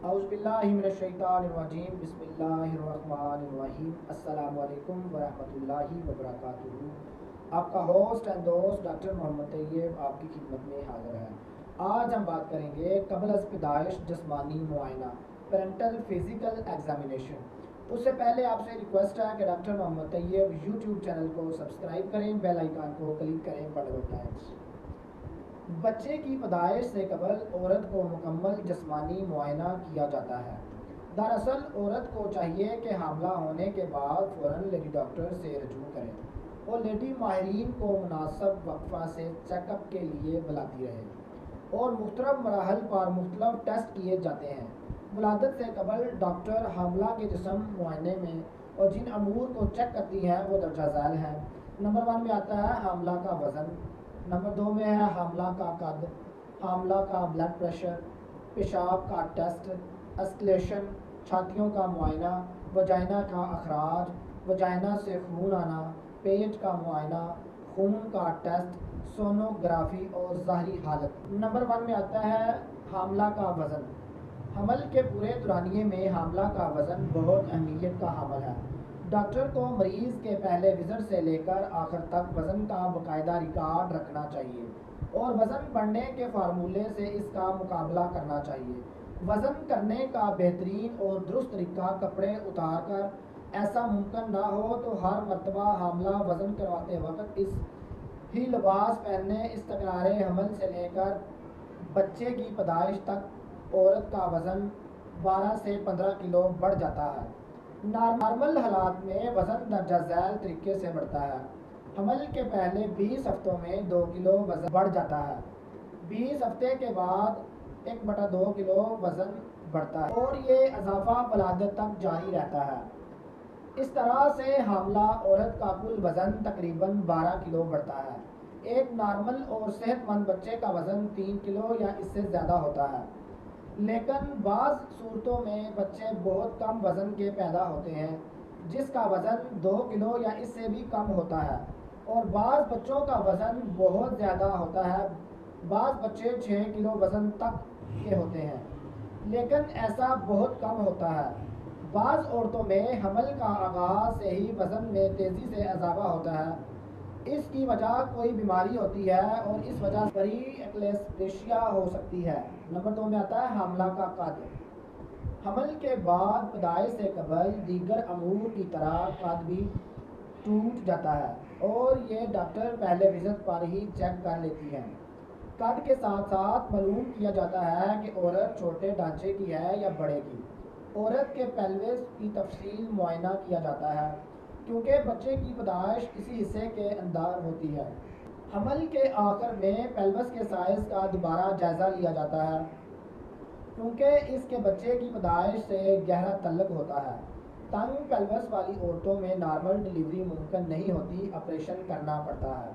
اعوذ باللہ من الشیطان الرجیم بسم اللہ الرحمن الرحیم السلام علیکم ورحمۃ اللہ وبرکاتہ۔ آپ کا ہوسٹ اینڈ دوست ڈاکٹر محمد طیب آپ کی خدمت میں حاضر ہے۔ آج ہم بات کریں گے قبل از پیدائش جسمانی معائنہ، پیرنٹل فزیکل ایگزامینیشن۔ اس سے پہلے آپ سے ریکویسٹ ہے کہ ڈاکٹر محمد طیب یوٹیوب چینل کو سبسکرائب کریں، بیل آئیکن کو کلک کریں، بڑے بتائیں۔ بچے کی پیدائش سے قبل عورت کو مکمل جسمانی معائنہ کیا جاتا ہے۔ دراصل عورت کو چاہیے کہ حاملہ ہونے کے بعد فوراً لیڈی ڈاکٹر سے رجوع کرے اور لیڈی ماہرین کو مناسب وقفہ سے چیک اپ کے لیے بلاتی رہے اور مختلف مراحل پر مختلف ٹیسٹ کیے جاتے ہیں۔ ولادت سے قبل ڈاکٹر حاملہ کے جسم معائنے میں اور جن امور کو چیک کرتی ہیں وہ درجہ ذیل ہیں۔ نمبر 1 میں آتا ہے حاملہ کا وزن، نمبر 2 میں ہے حاملہ کا قد، حاملہ کا بلڈ پریشر، پیشاب کا ٹیسٹ، اسکلیشن، چھاتیوں کا معائنہ، وجائنا کا اخراج، وجائنا سے خون آنا، پیٹ کا معائنہ، خون کا ٹیسٹ، سونوگرافی اور ظاہری حالت۔ نمبر 1 میں آتا ہے حاملہ کا وزن۔ حمل کے پورے دورانیے میں حاملہ کا وزن بہت اہمیت کا حامل ہے۔ ڈاکٹر کو مریض کے پہلے وزٹ سے لے کر آخر تک وزن کا باقاعدہ ریکارڈ رکھنا چاہیے اور وزن بڑھنے کے فارمولے سے اس کا مقابلہ کرنا چاہیے۔ وزن کرنے کا بہترین اور درست طریقہ کپڑے اتار کر، ایسا ممکن نہ ہو تو ہر مرتبہ حاملہ وزن کرواتے وقت اس ہی لباس پہننے۔ استقرار حمل سے لے کر بچے کی پیدائش تک عورت کا وزن 12 سے 15 کلو بڑھ جاتا ہے۔ نارمل حالات میں وزن درجہ ذیل طریقے سے بڑھتا ہے۔ حمل کے پہلے 20 ہفتوں میں 2 کلو وزن بڑھ جاتا ہے، 20 ہفتے کے بعد 1/2 کلو وزن بڑھتا ہے اور یہ اضافہ ولادت تک جاری رہتا ہے۔ اس طرح سے حاملہ عورت کا کل وزن تقریباً 12 کلو بڑھتا ہے۔ ایک نارمل اور صحت مند بچے کا وزن 3 کلو یا اس سے زیادہ ہوتا ہے، لیکن بعض صورتوں میں بچے بہت کم وزن کے پیدا ہوتے ہیں جس کا وزن 2 کلو یا اس سے بھی کم ہوتا ہے، اور بعض بچوں کا وزن بہت زیادہ ہوتا ہے، بعض بچے 6 کلو وزن تک کے ہوتے ہیں، لیکن ایسا بہت کم ہوتا ہے۔ بعض عورتوں میں حمل کا آغاز سے ہی وزن میں تیزی سے اضافہ ہوتا ہے۔ اس کی وجہ کوئی بیماری ہوتی ہے اور اس وجہ سے پری ایکلیپسیا ہو سکتی ہے۔ نمبر 2 میں آتا ہے حاملہ کا قد۔ حمل کے بعد پیدائش سے قبل دیگر امور کی طرح قد بھی ٹوٹ جاتا ہے اور یہ ڈاکٹر پہلے وزٹ پر ہی چیک کر لیتی ہے۔ قد کے ساتھ ساتھ معلوم کیا جاتا ہے کہ عورت چھوٹے ڈھانچے کی ہے یا بڑے کی۔ عورت کے پیلوس کی تفصیل معائنہ کیا جاتا ہے کیونکہ بچے کی پیدائش اسی حصے کے اندر ہوتی ہے۔ حمل کے آخر میں پیلوس کے سائز کا دوبارہ جائزہ لیا جاتا ہے کیونکہ اس کے بچے کی پیدائش سے گہرا تعلق ہوتا ہے۔ تنگ پیلوس والی عورتوں میں نارمل ڈلیوری ممکن نہیں ہوتی، آپریشن کرنا پڑتا ہے۔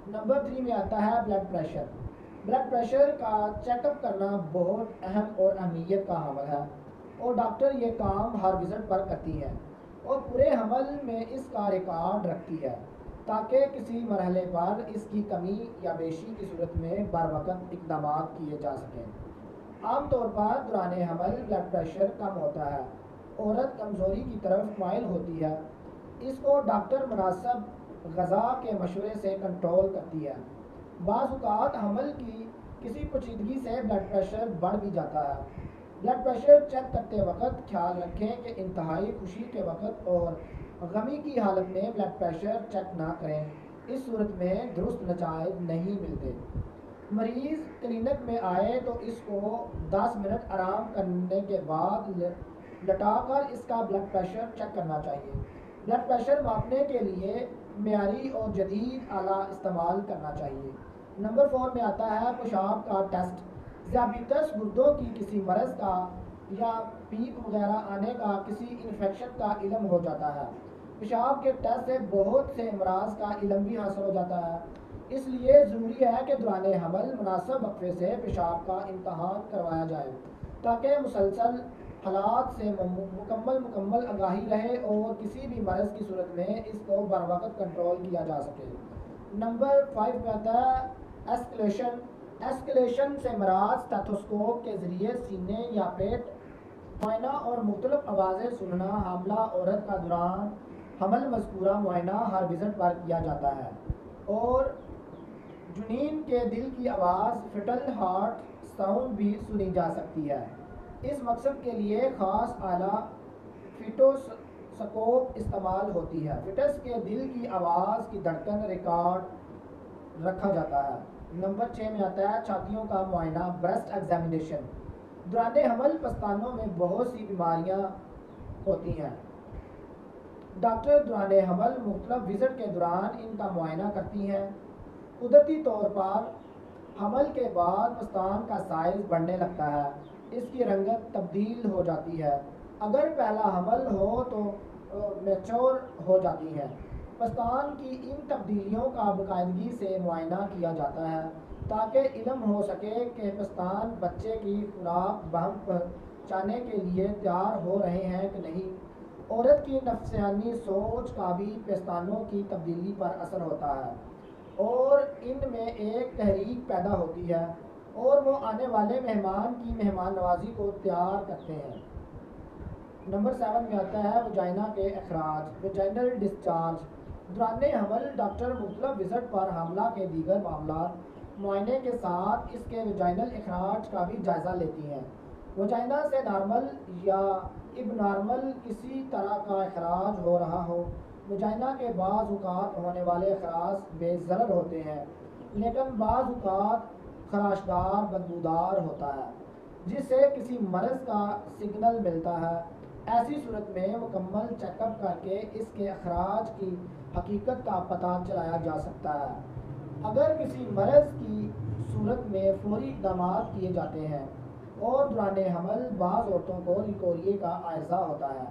نمبر 3 میں آتا ہے بلڈ پریشر۔ بلڈ پریشر کا چیک اپ کرنا بہت اہم اور اہمیت کا حامل ہے اور ڈاکٹر یہ کام ہر وزٹ پر کرتی ہے اور پورے حمل میں اس کا ریکارڈ رکھتی ہے تاکہ کسی مرحلے پر اس کی کمی یا بیشی کی صورت میں بروقت اقدامات کیے جا سکیں۔ عام طور پر دوران حمل بلڈ پریشر کم ہوتا ہے، عورت کمزوری کی طرف مائل ہوتی ہے، اس کو ڈاکٹر مناسب غذا کے مشورے سے کنٹرول کرتی ہے۔ بعض اوقات حمل کی کسی پیچیدگی سے بلڈ پریشر بڑھ بھی جاتا ہے۔ بلڈ پریشر چیک کرتے وقت خیال رکھیں کہ انتہائی خوشی کے وقت اور غمی کی حالت میں بلڈ پریشر چیک نہ کریں، اس صورت میں درست نتائج نہیں ملتے۔ مریض کلینک میں آئے تو اس کو 10 منٹ آرام کرنے کے بعد لٹا کر اس کا بلڈ پریشر چیک کرنا چاہیے۔ بلڈ پریشر ماپنے کے لیے معیاری اور جدید آلہ استعمال کرنا چاہیے۔ نمبر 4 میں آتا ہے پیشاب کا ٹیسٹ۔ ذیابیطس، گردوں کی کسی مرض کا یا پیپ وغیرہ آنے کا، کسی انفیکشن کا علم ہو جاتا ہے۔ پیشاب کے ٹیسٹ سے بہت سے امراض کا علم بھی حاصل ہو جاتا ہے، اس لیے ضروری ہے کہ دوران حمل مناسب وقفے سے پیشاب کا امتحان کروایا جائے تاکہ مسلسل حالات سے مکمل آگاہی رہے اور کسی بھی مرض کی صورت میں اس کو بروقت کنٹرول کیا جا سکے۔ نمبر 5 میں آتا ہے ایسکلیشن۔ ایسکلیشن سے مراد اسٹیتھوسکوپ کے ذریعے سینے یا پیٹ معائنہ اور مختلف آوازیں سننا حاملہ عورت کا دوران حمل مذکورہ معائنہ ہر وزٹ پر کیا جاتا ہے، اور جنین کے دل کی آواز فٹل ہارٹ ساؤنڈ بھی سنی جا سکتی ہے۔ اس مقصد کے لیے خاص آلہ فیٹوسکوپ استعمال ہوتی ہے۔ فٹس کے دل کی آواز کی دھڑکن ریکارڈ رکھا جاتا ہے۔ نمبر 6 میں آتا ہے چھاتیوں کا معائنہ، بریسٹ ایگزامینیشن۔ دوران حمل پستانوں میں بہت سی بیماریاں ہوتی ہیں۔ ڈاکٹر دوران حمل مختلف وزٹ کے دوران ان کا معائنہ کرتی ہیں۔ قدرتی طور پر حمل کے بعد پستان کا سائز بڑھنے لگتا ہے، اس کی رنگت تبدیل ہو جاتی ہے۔ اگر پہلا حمل ہو تو میچور ہو جاتی ہے۔ پستان کی ان تبدیلیوں کا باقاعدگی سے معائنہ کیا جاتا ہے تاکہ علم ہو سکے کہ پستان بچے کی خوراک بہم پہنچانے کے لیے تیار ہو رہے ہیں کہ نہیں۔ عورت کی نفسیانی سوچ کا بھی پستانوں کی تبدیلی پر اثر ہوتا ہے، اور ان میں ایک تحریک پیدا ہوتی ہے اور وہ آنے والے مہمان کی مہمان نوازی کو تیار کرتے ہیں۔ نمبر 7 میں آتا ہے وجائنا کے اخراج، وجائنل ڈسچارج۔ دوران حمل ڈاکٹر مختلف وزٹ پر حاملہ کے دیگر معاملات معائنے کے ساتھ اس کے وجائنل اخراج کا بھی جائزہ لیتی ہیں۔ وجائنا سے نارمل یا اب نارمل کسی طرح کا اخراج ہو رہا ہو۔ وجائنا کے بعض اوقات ہونے والے اخراج بے ضرر ہوتے ہیں، لیکن بعض اوقات خراشدار بدبودار ہوتا ہے جس سے کسی مرض کا سگنل ملتا ہے۔ ایسی صورت میں مکمل چیک اپ کر کے اس کے اخراج کی حقیقت کا پتہ چلایا جا سکتا ہے۔ اگر کسی مرض کی صورت میں فوری اقدامات کیے جاتے ہیں، اور دوران حمل بعض عورتوں کو لیکوریا کا عارضہ ہوتا ہے۔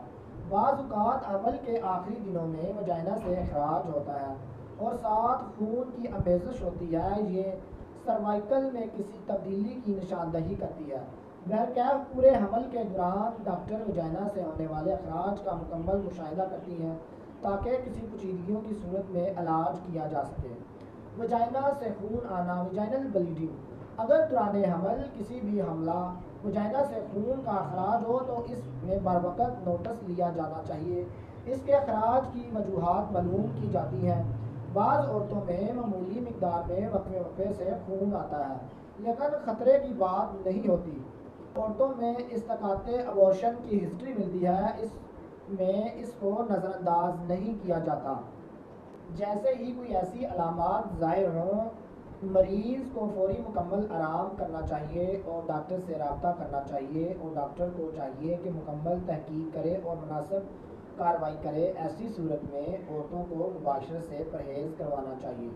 بعض اوقات حمل کے آخری دنوں میں وجائنا سے اخراج ہوتا ہے اور ساتھ خون کی آمیزش ہوتی ہے۔ یہ سروائکل میں کسی تبدیلی کی نشاندہی کرتی ہے۔ بہرکیف پورے حمل کے دوران ڈاکٹر وجائنا سے ہونے والے اخراج کا مکمل مشاہدہ کرتی ہیں تاکہ کسی پیچیدگیوں کی صورت میں علاج کیا جا سکے۔ وجائنا سے خون آنا، وجائنل بلیڈنگ۔ اگر دوران حمل کسی بھی حاملہ وجائنا سے خون کا اخراج ہو تو اس میں بروقت نوٹس لیا جانا چاہیے۔ اس کے اخراج کی وجوہات معلوم کی جاتی ہیں۔ بعض عورتوں میں معمولی مقدار میں وقفے وقفے سے خون آتا ہے، لیکن خطرے کی بات نہیں ہوتی۔ عورتوں میں استقاط ابورشن کی ہسٹری ملتی ہے، اس میں اس کو نظر انداز نہیں کیا جاتا۔ جیسے ہی کوئی ایسی علامات ظاہر ہوں، مریض کو فوری مکمل آرام کرنا چاہیے اور ڈاکٹر سے رابطہ کرنا چاہیے، اور ڈاکٹر کو چاہیے کہ مکمل تحقیق کرے اور مناسب کارروائی کرے۔ ایسی صورت میں عورتوں کو مباشرت سے پرہیز کروانا چاہیے۔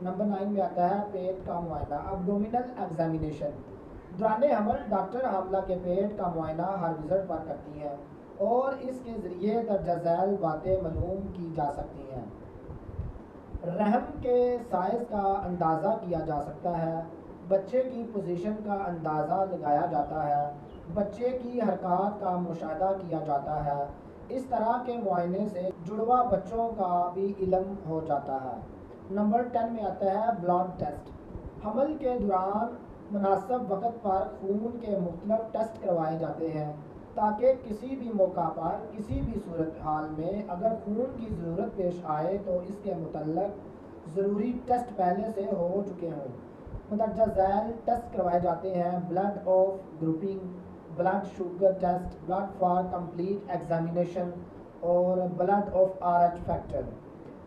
نمبر 9 میں آتا ہے پیٹ کا معائنہ، ابڈومینل ایگزامینیشن۔ دوران حمل ڈاکٹر حاملہ کے پیٹ کا معائنہ ہر وزٹ پر کرتی ہیں اور اس کے ذریعے درجہ ذیل باتیں معلوم کی جا سکتی ہیں۔ رحم کے سائز کا اندازہ کیا جا سکتا ہے، بچے کی پوزیشن کا اندازہ لگایا جاتا ہے، بچے کی حرکات کا مشاہدہ کیا جاتا ہے۔ اس طرح کے معائنے سے جڑواں بچوں کا بھی علم ہو جاتا ہے۔ نمبر 10 میں آتا ہے بلڈ ٹیسٹ۔ حمل کے دوران مناسب وقت پر خون کے مختلف ٹیسٹ کروائے جاتے ہیں تاکہ کسی بھی موقع پر کسی بھی صورتحال میں اگر خون کی ضرورت پیش آئے تو اس کے متعلق ضروری ٹیسٹ پہلے سے ہو چکے ہوں۔ مندرجہ ذیل ٹیسٹ کروائے جاتے ہیں: blood of grouping, blood sugar test, blood for complete examination اور blood of R H factor.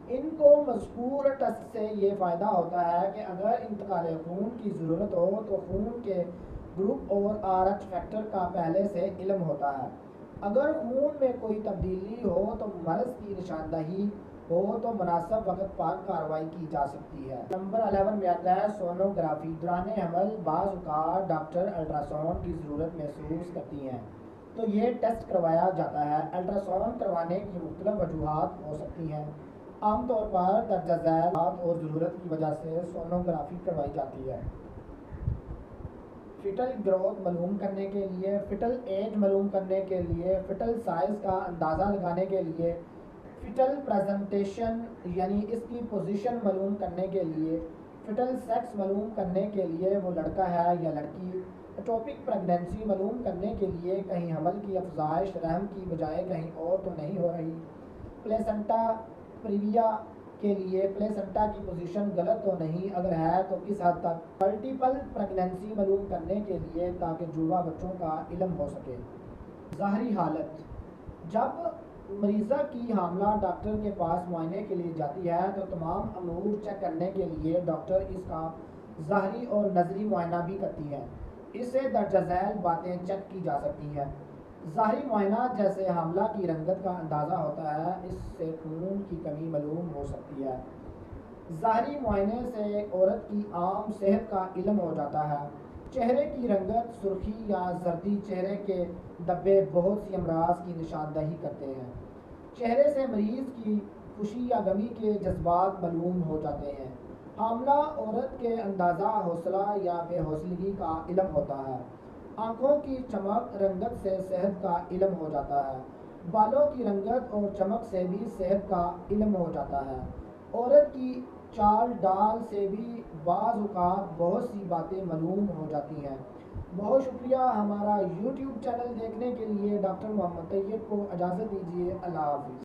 ان کو مذکور ٹیسٹ سے یہ فائدہ ہوتا ہے کہ اگر انتقال خون کی ضرورت ہو تو خون کے گروپ اور آر ایچ فیکٹر کا پہلے سے علم ہوتا ہے۔ اگر خون میں کوئی تبدیلی ہو تو مرض کی نشاندہی ہو تو مناسب وقت پر کارروائی کی جا سکتی ہے۔ نمبر 11 میں آتا ہے سونوگرافی۔ دوران حمل بعض اوقات ڈاکٹر الٹراساؤنڈ کی ضرورت محسوس کرتی ہیں تو یہ ٹیسٹ کروایا جاتا ہے۔ الٹراساؤنڈ کروانے کی مختلف وجوہات ہو سکتی ہیں۔ عام طور پر درجہ ذیل اور ضرورت کی وجہ سے سونوگرافی کروائی جاتی ہے۔ فٹل گروتھ معلوم کرنے کے لیے، فٹل ایج معلوم کرنے کے لیے، فٹل سائز کا اندازہ لگانے کے لیے، فٹل پریزنٹیشن یعنی اس کی پوزیشن معلوم کرنے کے لیے، فٹل سیکس معلوم کرنے کے لیے وہ لڑکا ہے یا لڑکی، اٹوپک پریگنینسی معلوم کرنے کے لیے کہیں حمل کی افزائش رحم کی بجائے کہیں اور تو نہیں ہو رہی؟ پلیسنٹا پریویا کے لیے پلیسنٹا کی پوزیشن غلط تو نہیں؟ اگر ہے تو کس حد تک؟ ملٹیپل پریگنینسی معلوم کرنے کے لیے تاکہ جڑواں بچوں کا علم ہو سکے۔ ظاہری حالت: جب مریضہ کی حاملہ ڈاکٹر کے پاس معائنے کے لیے جاتی ہے تو تمام امور چیک کرنے کے لیے ڈاکٹر اس کا ظاہری اور نظری معائنہ بھی کرتی ہے۔ اس سے درجہ ذیل باتیں چیک کی جا سکتی ہیں۔ ظاہری معائنہ جیسے حاملہ کی رنگت کا اندازہ ہوتا ہے، اس سے خون کی کمی معلوم ہو سکتی ہے۔ ظاہری معائنے سے عورت کی عام صحت کا علم ہو جاتا ہے۔ چہرے کی رنگت، سرخی یا زردی چہرے کے دبے بہت سی امراض کی نشاندہی کرتے ہیں۔ چہرے سے مریض کی خوشی یا غمی کے جذبات معلوم ہو جاتے ہیں۔ حاملہ عورت کے اندازہ حوصلہ یا بے حوصلگی کا علم ہوتا ہے۔ آنکھوں کی چمک رنگت سے صحت کا علم ہو جاتا ہے۔ بالوں کی رنگت اور چمک سے بھی صحت کا علم ہو جاتا ہے۔ عورت کی چال ڈال سے بھی بعض اوقات بہت سی باتیں معلوم ہو جاتی ہیں۔ بہت شکریہ ہمارا یوٹیوب چینل دیکھنے کے لیے۔ ڈاکٹر محمد طیب کو اجازت دیجیے۔ اللہ حافظ۔